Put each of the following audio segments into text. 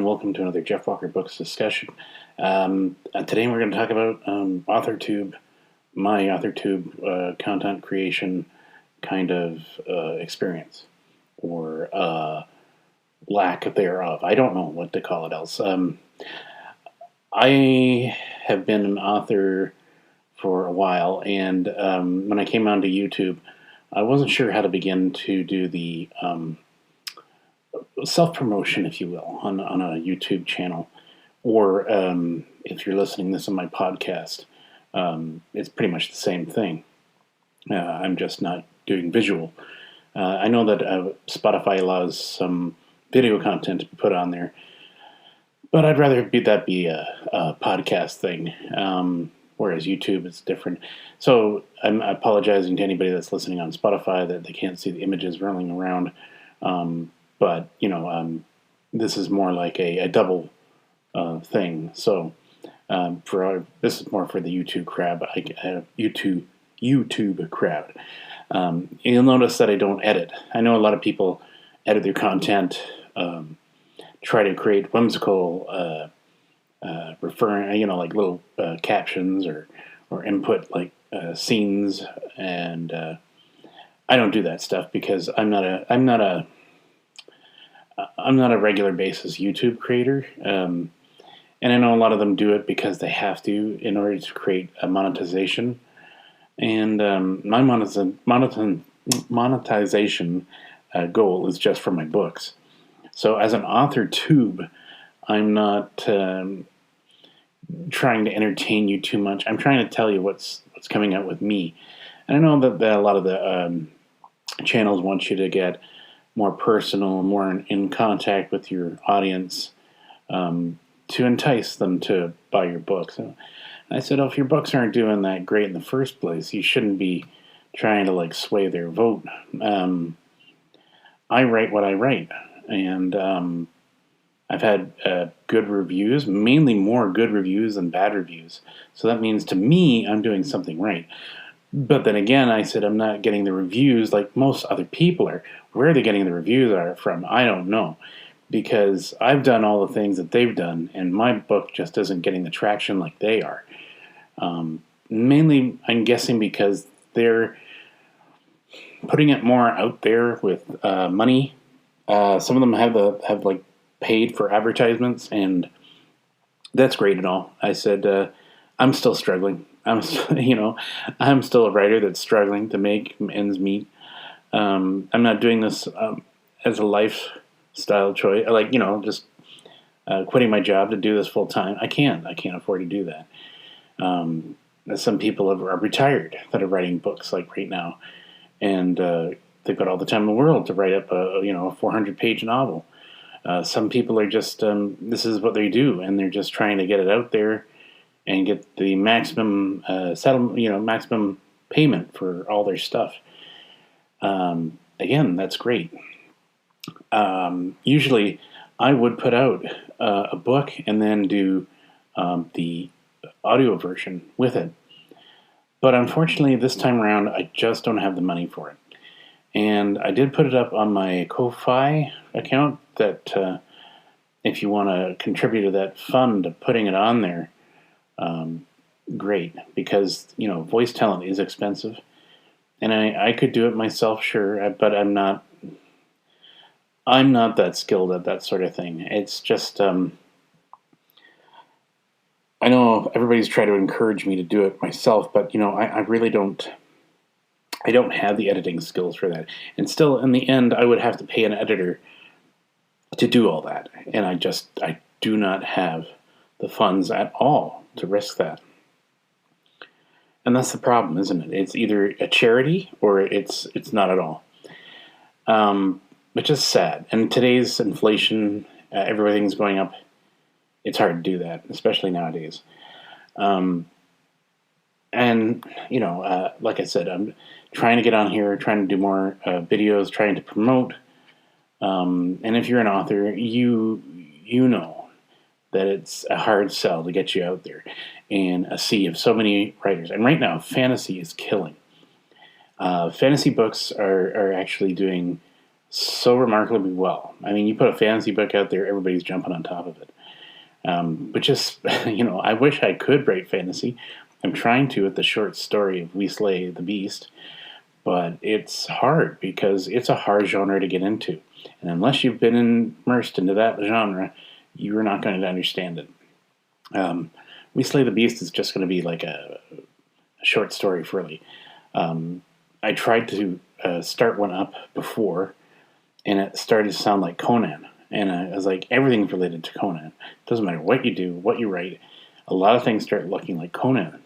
and welcome to another Jeff Walker Books discussion. Today we're going to talk about Authortube, my Authortube content creation kind of experience, or lack thereof. I don't know what to call it else. I have been an author for a while, and when I came onto YouTube, I wasn't sure how to begin to do the self-promotion, if you will, on a YouTube channel, or if you're listening to this on my podcast, it's pretty much the same thing. I'm just not doing visual. I know that Spotify allows some video content to be put on there, but I'd rather that be a podcast thing, whereas YouTube is different. So I'm apologizing to anybody that's listening on Spotify that they can't see the images rolling around. But, this is more like a double thing. So this is more for the YouTube crowd. YouTube crowd. You'll notice that I don't edit. I know a lot of people edit their content, try to create whimsical, referring, like little captions or input like scenes, and I don't do that stuff because I'm not a regular basis YouTube creator, and I know a lot of them do it because they have to in order to create a monetization. And my monetization goal is just for my books. So as an Authortube, I'm not trying to entertain you too much. I'm trying to tell you what's coming out with me. And I know that a lot of the channels want you to get more personal, more in contact with your audience, to entice them to buy your books. And I said, if your books aren't doing that great in the first place, you shouldn't be trying to sway their vote. I write what I write, and I've had good reviews, mainly more good reviews than bad reviews. So that means to me, I'm doing something right. But then again, I said I'm not getting the reviews like most other people are. Where they're getting the reviews are from, I don't know. Because I've done all the things that they've done, and my book just isn't getting the traction like they are. Mainly, I'm guessing because they're putting it more out there with money. Some of them have paid for advertisements, and that's great and all. I said I'm still struggling. I'm still a writer that's struggling to make ends meet. I'm not doing this as a lifestyle choice, just quitting my job to do this full time. I can't afford to do that. Some people are retired that are writing books like right now, and they've got all the time in the world to write up a 400-page novel. Some people are just this is what they do, and they're just trying to get it out there and get the maximum settlement, maximum payment for all their stuff. Again, that's great. Usually, I would put out a book and then do the audio version with it. But unfortunately, this time around, I just don't have the money for it. And I did put it up on my Ko-Fi account that if you want to contribute to that fund of putting it on there, great, because voice talent is expensive, and I could do it myself, sure, but I'm not that skilled at that sort of thing. It's just I know everybody's trying to encourage me to do it myself, but I really don't. I don't have the editing skills for that, and still, in the end, I would have to pay an editor to do all that, and I do not have the funds at all to risk that. And that's the problem, isn't it? It's either a charity or it's not at all. Which is sad. And today's inflation, everything's going up. It's hard to do that, especially nowadays. And like I said, I'm trying to get on here, trying to do more videos, trying to promote. And if you're an author, you know that it's a hard sell to get you out there in a sea of so many writers. And right now, fantasy is killing. Fantasy books are actually doing so remarkably well. I mean, you put a fantasy book out there, everybody's jumping on top of it. Which is, I wish I could write fantasy. I'm trying to with the short story of We Slay the Beast, but it's hard because it's a hard genre to get into. And unless you've been immersed into that genre, you're not going to understand it. We Slay the Beast is just going to be like a short story, really. I tried to start one up before, and it started to sound like Conan. And I was like, everything's related to Conan. It doesn't matter what you do, what you write. A lot of things start looking like Conan.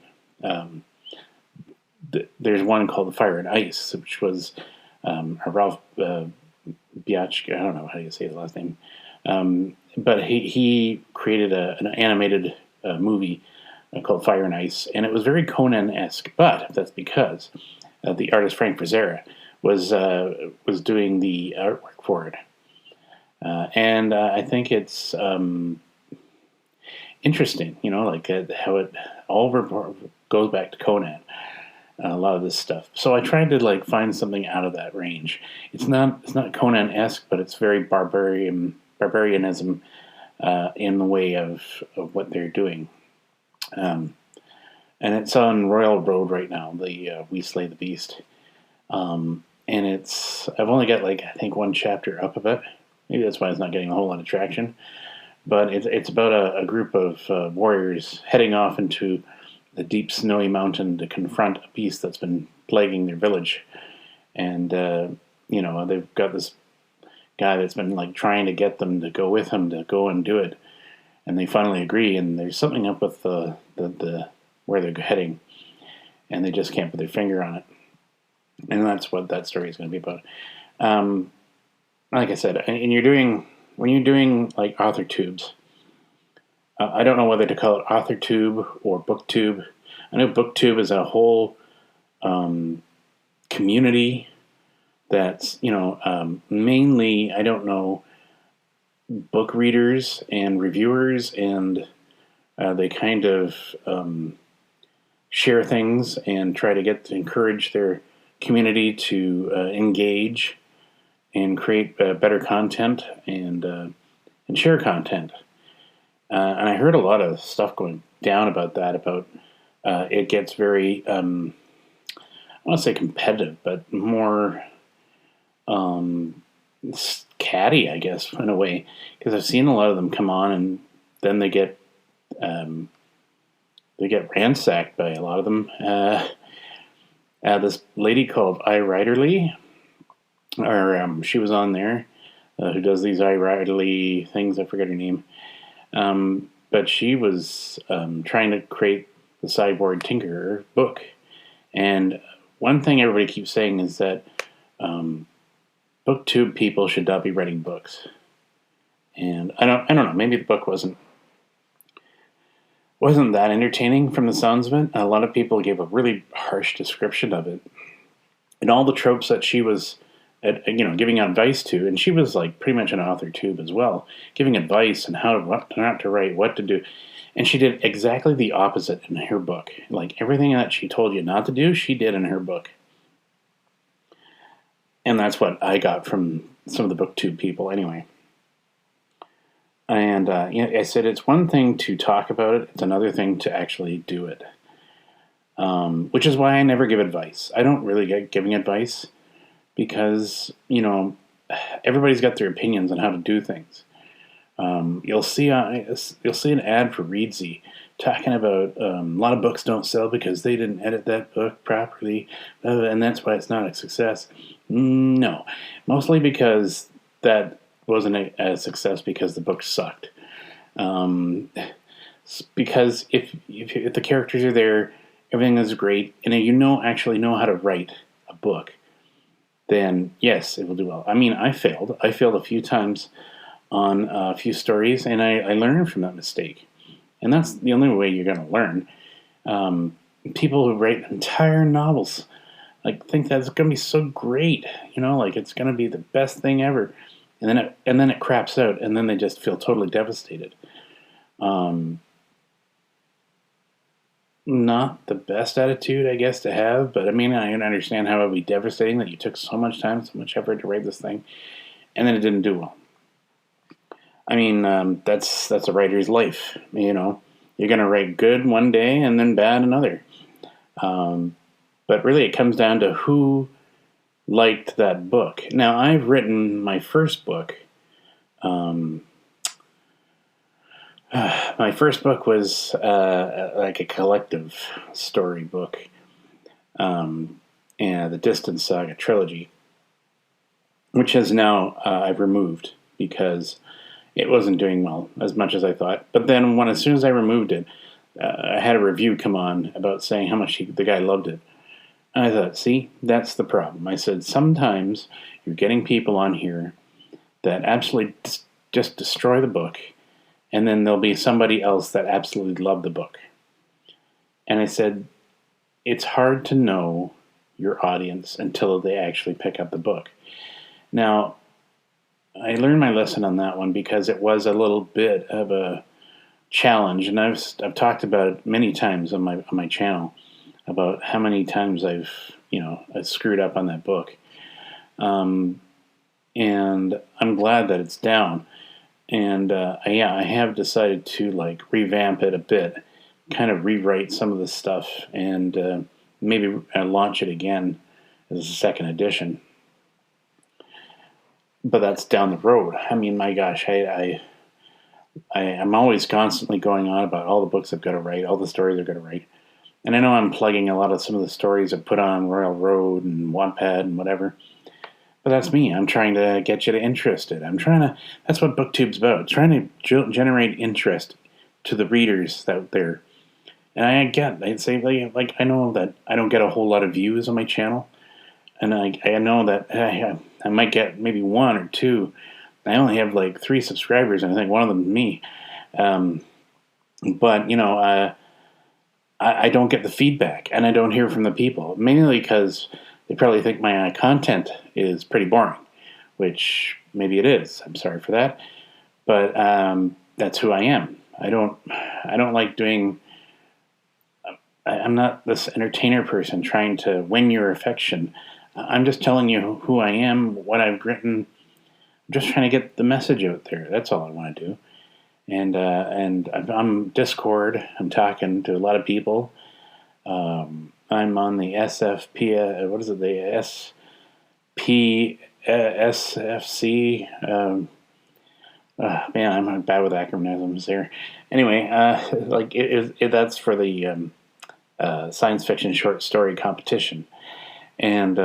There's one called Fire and Ice, which was Ralph Biachk. I don't know how you say his last name. But he created an animated movie called Fire and Ice, and it was very Conan-esque. But that's because the artist Frank Frazetta was doing the artwork for it. And I think it's interesting, like how it all goes back to Conan. A lot of this stuff. So I tried to find something out of that range. It's not Conan-esque, but it's very barbarianism in the way of what they're doing. And it's on Royal Road right now. The We Slay the Beast, and I've only got I think one chapter up of it. Maybe that's why it's not getting a whole lot of traction. But it's about a group of warriors heading off into the deep snowy mountain to confront a beast that's been plaguing their village. And, they've got this guy that's been trying to get them to go with him to go and do it. And they finally agree, and there's something up with the where they're heading. And they just can't put their finger on it. And that's what that story is going to be about. Like I said, when you're doing Authortubes, I don't know whether to call it Authortube or Booktube. I know Booktube is a whole community that's, mainly, I don't know, book readers and reviewers, and they kind of share things and try to encourage their community to engage and create better content and share content. And I heard a lot of stuff going down about that, it gets very, I want to say competitive, but more catty, I guess, in a way. Because I've seen a lot of them come on and then they get ransacked by a lot of them. This lady called iWriterly, or she was on there, who does these iWriterly things, I forget her name. But she was trying to create the Cyborg Tinkerer book. And one thing everybody keeps saying is that Booktube people should not be writing books. And I don't know, maybe the book wasn't that entertaining from the sounds of it. A lot of people gave a really harsh description of it. And all the tropes that she was giving advice to, and she was pretty much an Authortube as well, giving advice on what not to write, what to do. And she did exactly the opposite in her book. Everything that she told you not to do, she did in her book. And that's what I got from some of the Booktube people anyway. And I said it's one thing to talk about it, it's another thing to actually do it. Which is why I never give advice. I don't really get giving advice because, everybody's got their opinions on how to do things. You'll see an ad for Readsy talking about a lot of books don't sell because they didn't edit that book properly, and that's why it's not a success. No, mostly because that wasn't a success because the book sucked. Because if the characters are there, everything is great, and you actually know how to write a book, then yes, it will do well. I mean, I failed a few times on a few stories, and I learned from that mistake. And that's the only way you're going to learn. People who write entire novels think that's going to be so great, it's going to be the best thing ever, and then it craps out, and then they just feel totally devastated. not the best attitude, I guess, to have. But I mean, I understand how it would be devastating that you took so much time, so much effort to write this thing, and then it didn't do well. I mean, that's a writer's life. You're gonna write good one day and then bad another. But really, it comes down to who liked that book. Now, I've written my first book. My first book was like a collective story book, and the Distance Saga trilogy, which has now I've removed because it wasn't doing well as much as I thought. But then, as soon as I removed it, I had a review come on about saying how much the guy loved it. And I thought, see, that's the problem. I said, sometimes you're getting people on here that absolutely just destroy the book, and then there'll be somebody else that absolutely loved the book. And I said, it's hard to know your audience until they actually pick up the book. Now, I learned my lesson on that one because it was a little bit of a challenge, and I've talked about it many times on my channel about how many times I've screwed up on that book, and I'm glad that it's down. And I have decided to revamp it a bit, kind of rewrite some of the stuff, and maybe launch it again as a second edition. But that's down the road. I mean, my gosh, I'm always constantly going on about all the books I've got to write, all the stories I've got to write. And I know I'm plugging a lot of some of the stories I've put on Royal Road and Wattpad and whatever. But that's me. I'm trying to get you interested. That's what Booktube's about. Trying to generate interest to the readers out there. And I'd say, I know that I don't get a whole lot of views on my channel. And I know that I might get maybe one or two. I only have 3 subscribers, and I think one of them is me. But I don't get the feedback, and I don't hear from the people, mainly because they probably think my content is pretty boring, which maybe it is. I'm sorry for that, but that's who I am. I don't like doing. I'm not this entertainer person trying to win your affection. I'm just telling you who I am, what I've written. I'm just trying to get the message out there. That's all I want to do. And I'm Discord. I'm talking to a lot of people. I'm on the SFP. What is it? The SFC. Man, I'm bad with acronyms here. Anyway, that's for the science fiction short story competition, and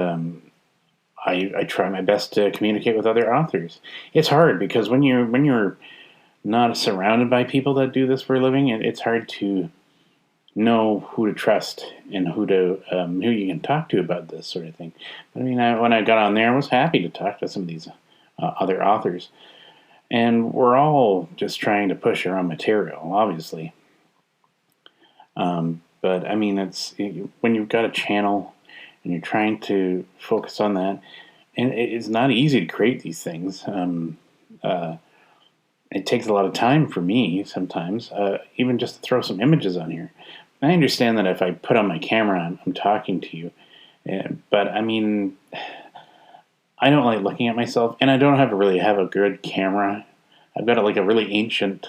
I try my best to communicate with other authors. It's hard because when you're not surrounded by people that do this for a living, it's hard to know who to trust and who you can talk to about this sort of thing. But I mean, when I got on there, I was happy to talk to some of these other authors, and we're all just trying to push our own material, obviously. But I mean, it's when you've got a channel and you're trying to focus on that, and it's not easy to create these things. It takes a lot of time for me sometimes, even just to throw some images on here. I understand that if I put on my camera, I'm talking to you, but I mean, I don't like looking at myself, and I don't really have a good camera. I've got a really ancient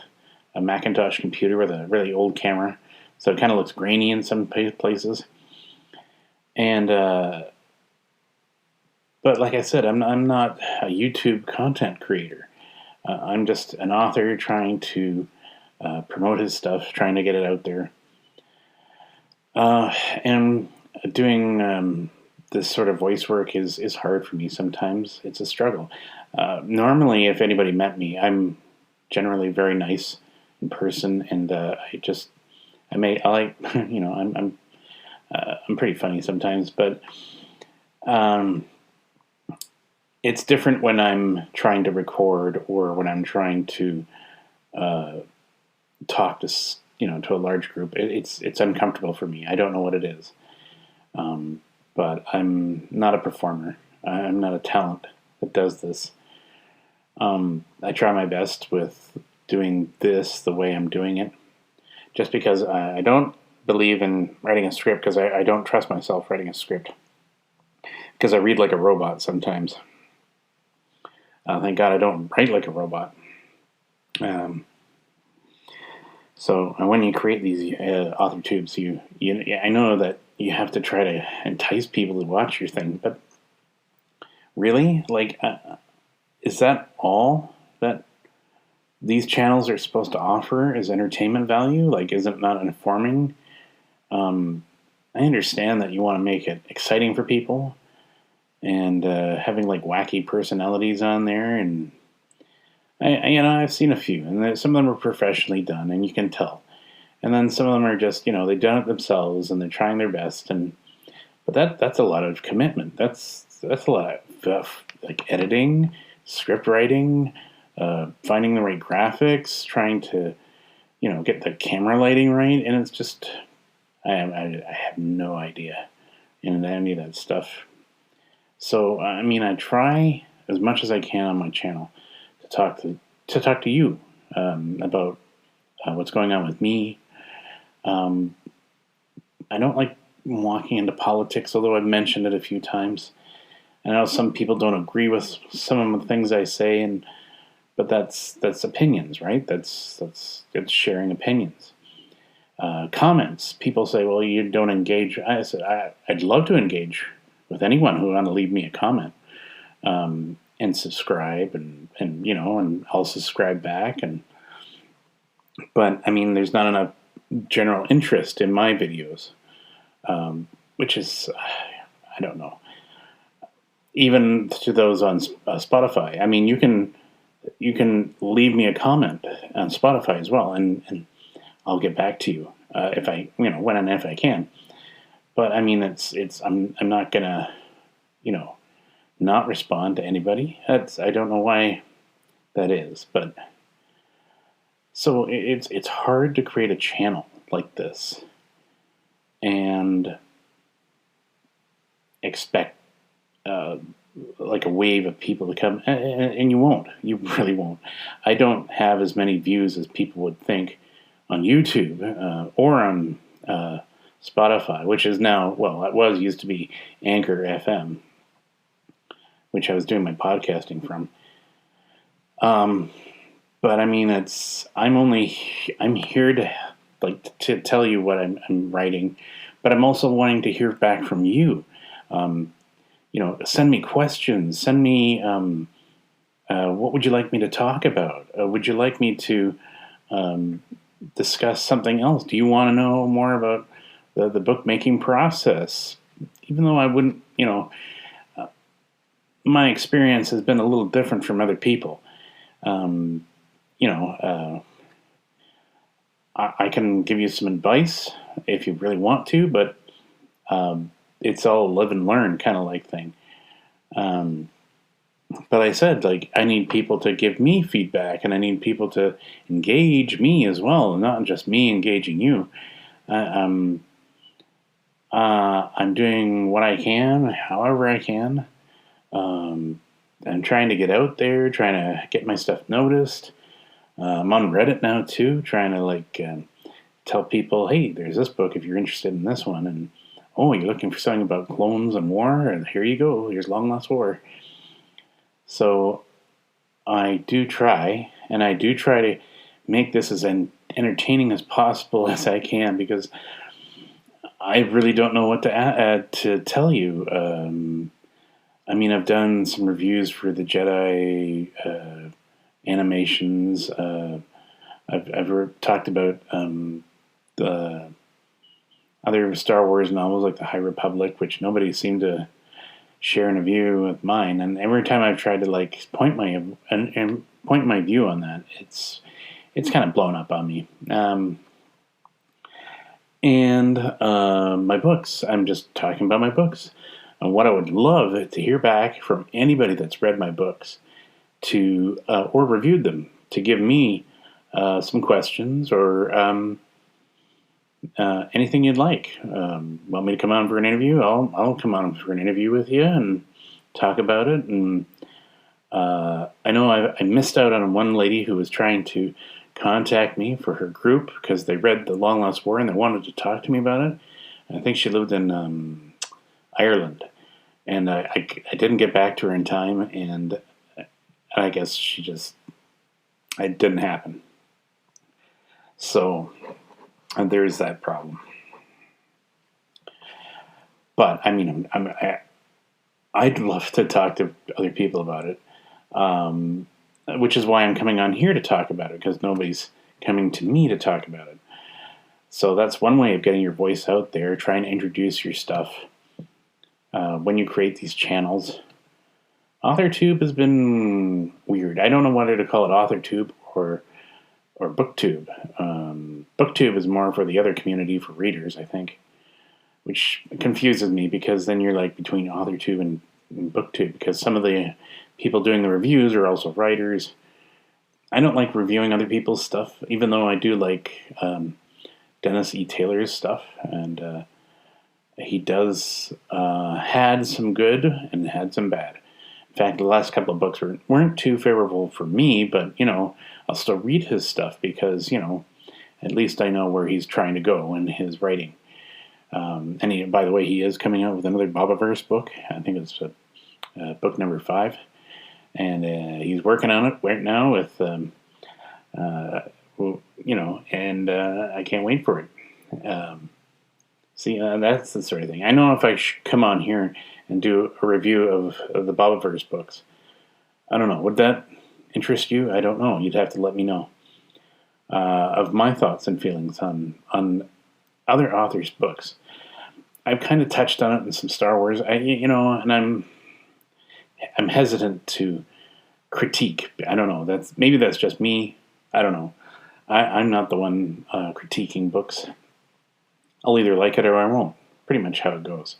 Macintosh computer with a really old camera, so it kind of looks grainy in some places. And but like I said, I'm not a YouTube content creator. I'm just an author trying to promote his stuff, trying to get it out there. And doing this sort of voice work is hard for me sometimes. It's a struggle. Normally, if anybody met me, I'm generally very nice in person, and I'm pretty funny sometimes, but it's different when I'm trying to record or when I'm trying to talk to to a large group. It's uncomfortable for me. I don't know what it is, but I'm not a performer. I'm not a talent that does this. I try my best with doing this the way I'm doing it, just because I don't believe in writing a script because I don't trust myself writing a script because I read like a robot sometimes. Thank God I don't write like a robot. So when you create these Authortubes, I know that you have to try to entice people to watch your thing, but really, like, is that all that these channels are supposed to offer is entertainment value? Like, is it not informing? I understand that you want to make it exciting for people and having like wacky personalities on there, and I've seen a few, and some of them are professionally done, and you can tell. And then some of them are just, they've done it themselves and they're trying their best, but that's a lot of commitment. That's a lot of like editing, script writing, finding the right graphics, trying to get the camera lighting right, and it's just I have no idea in any of that stuff. So I try as much as I can on my channel to talk to you about what's going on with me. I don't like walking into politics, although I've mentioned it a few times. I know some people don't agree with some of the things I say, but that's opinions, right? That's sharing opinions. Comments. People say, "Well, you don't engage." I said, "I'd love to engage with anyone who want to leave me a comment and subscribe, and I'll subscribe back." But there's not enough general interest in my videos, which is, I don't know. Even to those on Spotify, you can leave me a comment on Spotify as well, and I'll get back to you if I, when and if I can. But I'm not gonna, not respond to anybody. I don't know why that is, but so it's hard to create a channel like this and expect like a wave of people to come, and you won't. You really won't. I don't have as many views as people would think on YouTube or on Spotify, which is now, it used to be Anchor FM, which I was doing my podcasting from. But I'm here to tell you what I'm writing, but I'm also wanting to hear back from you. Send me questions. Send me what would you like me to talk about? Would you like me to discuss something else? Do you want to know more about the bookmaking process? Even though I wouldn't, my experience has been a little different from other people. I can give you some advice if you really want to, but it's all live and learn kind of like thing. But I said, I need people to give me feedback, and I need people to engage me as well, not just me engaging you. I'm doing what I can, however I can. I'm trying to get out there, trying to get my stuff noticed. I'm on Reddit now too, trying to tell people, hey, there's this book if you're interested in this one, and oh, you're looking for something about clones and war, and here you go, here's Long Lost War. So I do try, and I do try to make this as entertaining as possible as I can, because I really don't know what to add to tell you. I've done some reviews for the Jedi animations. I've talked about the other Star Wars novels like the High Republic, which nobody seemed to share in a view with mine. And every time I've tried to point my view on that, it's kind of blown up on me. And my books. I'm just talking about my books. And what I would love to hear back from anybody that's read my books to or reviewed them, to give me some questions or anything you'd like. Want me to come on for an interview? I'll come on for an interview with you and talk about it. And I know I missed out on one lady who was trying to contact me for her group because they read The Long Lost War and they wanted to talk to me about it. And I think she lived in Ireland. And I didn't get back to her in time, and I guess it didn't happen. So there's that problem. But I mean, I'd love to talk to other people about it, which is why I'm coming on here to talk about it, because nobody's coming to me to talk about it. So that's one way of getting your voice out there, trying to introduce your stuff when you create these channels. Authortube has been weird. I don't know whether to call it Authortube or Booktube. Booktube is more for the other community, for readers, I think, which confuses me because then you're like between Authortube and Booktube, because some of the people doing the reviews are also writers. I don't like reviewing other people's stuff, even though I do like Dennis E. Taylor's stuff, and he does had some good and had some bad. In fact, the last couple of books weren't too favorable for me, but, I'll still read his stuff because, at least I know where he's trying to go in his writing. And by the way, he is coming out with another Bobaverse book. I think it's book number 5. And he's working on it right now with, and I can't wait for it. That's the sort of thing. I know if I should come on here and do a review of the Bobaverse books. I don't know. Would that interest you? I don't know. You'd have to let me know of my thoughts and feelings on other authors' books. I've kind of touched on it in some Star Wars. And I'm hesitant to critique. I don't know. Maybe that's just me. I don't know. I'm not the one critiquing books. I'll either like it or I won't. Pretty much how it goes.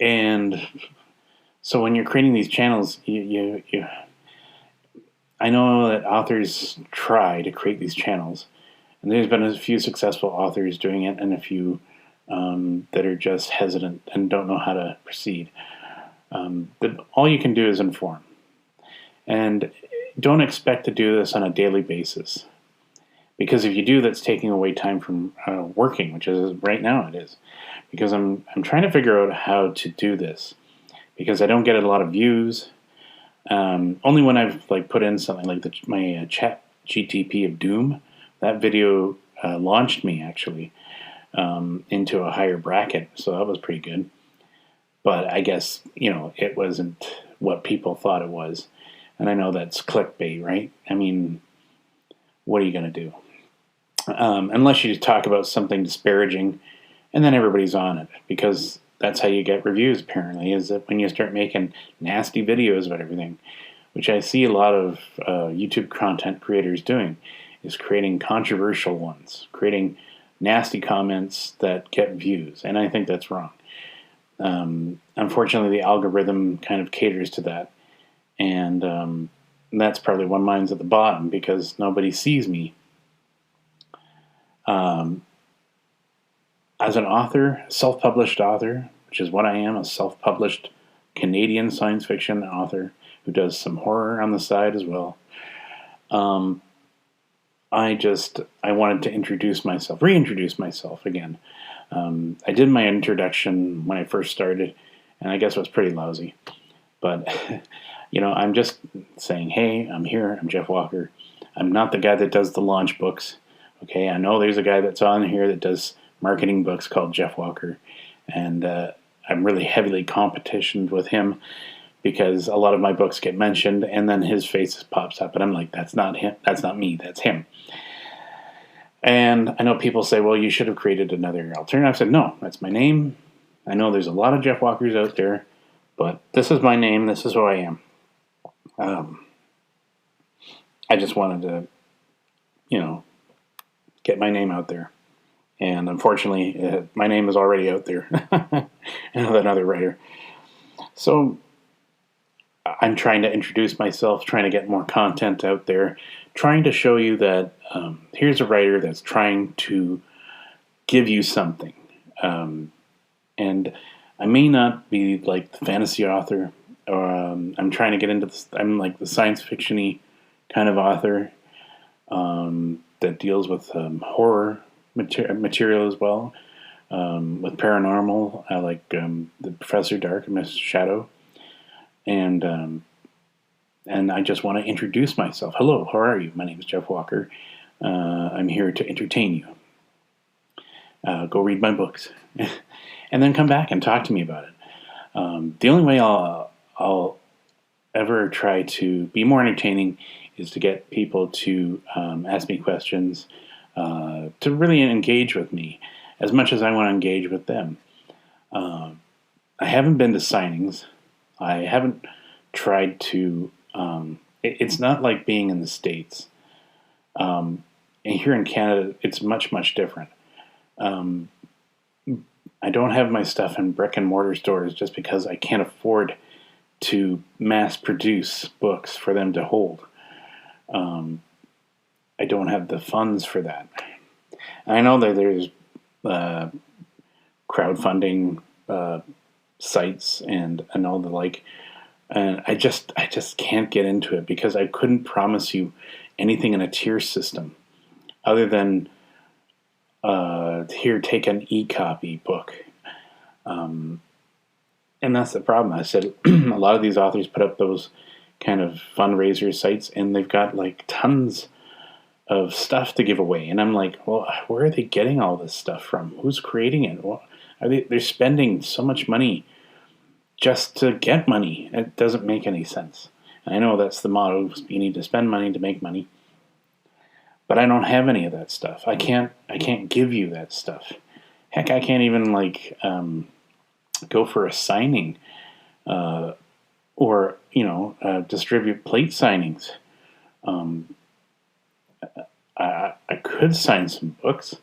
And so when you're creating these channels, I know that authors try to create these channels, and there's been a few successful authors doing it, and a few that are just hesitant and don't know how to proceed. But all you can do is inform, and don't expect to do this on a daily basis. Because if you do, that's taking away time from working, which is right now it is. Because I'm trying to figure out how to do this, because I don't get a lot of views. Only when I've put in something like my chat GTP of Doom, that video launched me actually into a higher bracket, so that was pretty good. But I guess it wasn't what people thought it was, and I know that's clickbait, right? I mean, what are you going to do? Unless you talk about something disparaging, and then everybody's on it, because that's how you get reviews, apparently, is that when you start making nasty videos about everything, which I see a lot of YouTube content creators doing, is creating controversial ones, creating nasty comments that get views, and I think that's wrong. Unfortunately, the algorithm kind of caters to that, and that's probably why mine's at the bottom, because nobody sees me. As an author, self-published author, which is what I am, a self-published Canadian science fiction author who does some horror on the side as well. I wanted to reintroduce myself again. I did my introduction when I first started, and I guess it was pretty lousy. But, I'm just saying, hey, I'm here, I'm Jeff Walker. I'm not the guy that does the launch books. Okay, I know there's a guy that's on here that does marketing books called Jeff Walker, and I'm really heavily competitioned with him because a lot of my books get mentioned, and then his face pops up, and I'm like, that's not him, that's not me, that's him. And I know people say, well, you should have created another alternative. I said, no, that's my name. I know there's a lot of Jeff Walkers out there, but this is my name, this is who I am. I just wanted to, get my name out there. And unfortunately, my name is already out there. Another writer. So I'm trying to introduce myself, trying to get more content out there, trying to show you that here's a writer that's trying to give you something. And I may not be like the fantasy author, or I'm trying to get into I'm like the science fiction-y kind of author that deals with horror material as well. With paranormal, I like the Professor Dark and Miss Shadow, and I just want to introduce myself. Hello, how are you? My name is Jeff Walker. I'm here to entertain you. Go read my books, and then come back and talk to me about it. The only way I'll ever try to be more entertaining is to get people to ask me questions, to really engage with me as much as I want to engage with them. I haven't been to signings. I haven't tried to. It's not like being in the States. And here in Canada, it's much, much different. I don't have my stuff in brick and mortar stores just because I can't afford to mass produce books for them to hold. I don't have the funds for that. I know that there's crowdfunding sites and all the like, and I just can't get into it because I couldn't promise you anything in a tier system other than here, take an e-copy book. And that's the problem. I said a lot of these authors put up those kind of fundraiser sites, and they've got like tons of stuff to give away. And I'm like, well, where are they getting all this stuff from? Who's creating it? Well, they're spending so much money just to get money. It doesn't make any sense. And I know that's the motto. You need to spend money to make money. But I don't have any of that stuff. I can't give you that stuff. Heck, I can't even go for a signing, or distribute plate signings. I could sign some books.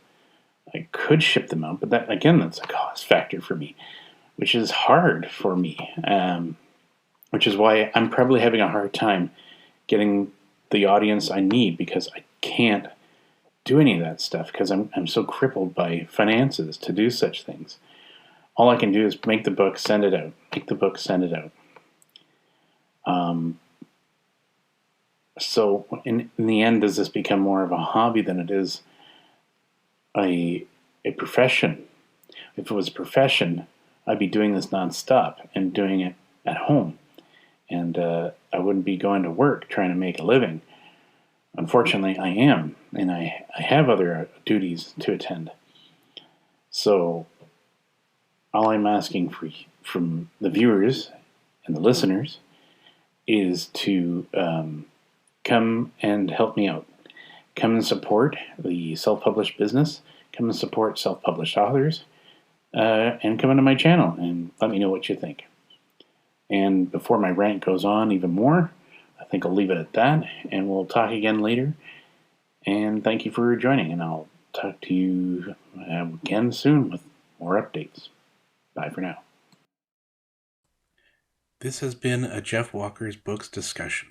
I could ship them out, but that's a cost factor for me, which is hard for me. Which is why I'm probably having a hard time getting the audience I need, because I can't do any of that stuff because I'm so crippled by finances to do such things. All I can do is make the book, send it out. Make the book, send it out. So in the end, does this become more of a hobby than it is a profession? If it was a profession, I'd be doing this nonstop and doing it at home. And I wouldn't be going to work trying to make a living. Unfortunately, I am, and I have other duties to attend. So all I'm asking from the viewers and the listeners is to come and help me out. Come and support the self-published business. Come and support self-published authors. And come into my channel and let me know what you think. And before my rant goes on even more, I think I'll leave it at that, and we'll talk again later. And thank you for joining, and I'll talk to you again soon with more updates. Bye for now. This has been a Jeff Walker's Books discussion.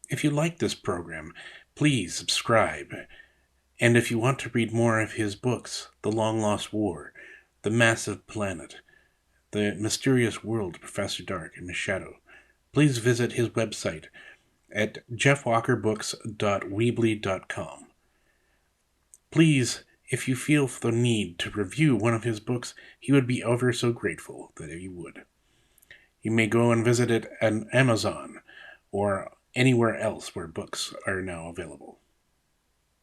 If you like this program, please subscribe. And if you want to read more of his books, The Long Lost War, The Massive Planet, The Mysterious World of Professor Dark and Miss Shadow, please visit his website at jeffwalkerbooks.weebly.com. Please, if you feel the need to review one of his books, he would be ever so grateful that you would. You may go and visit it on Amazon or anywhere else where books are now available.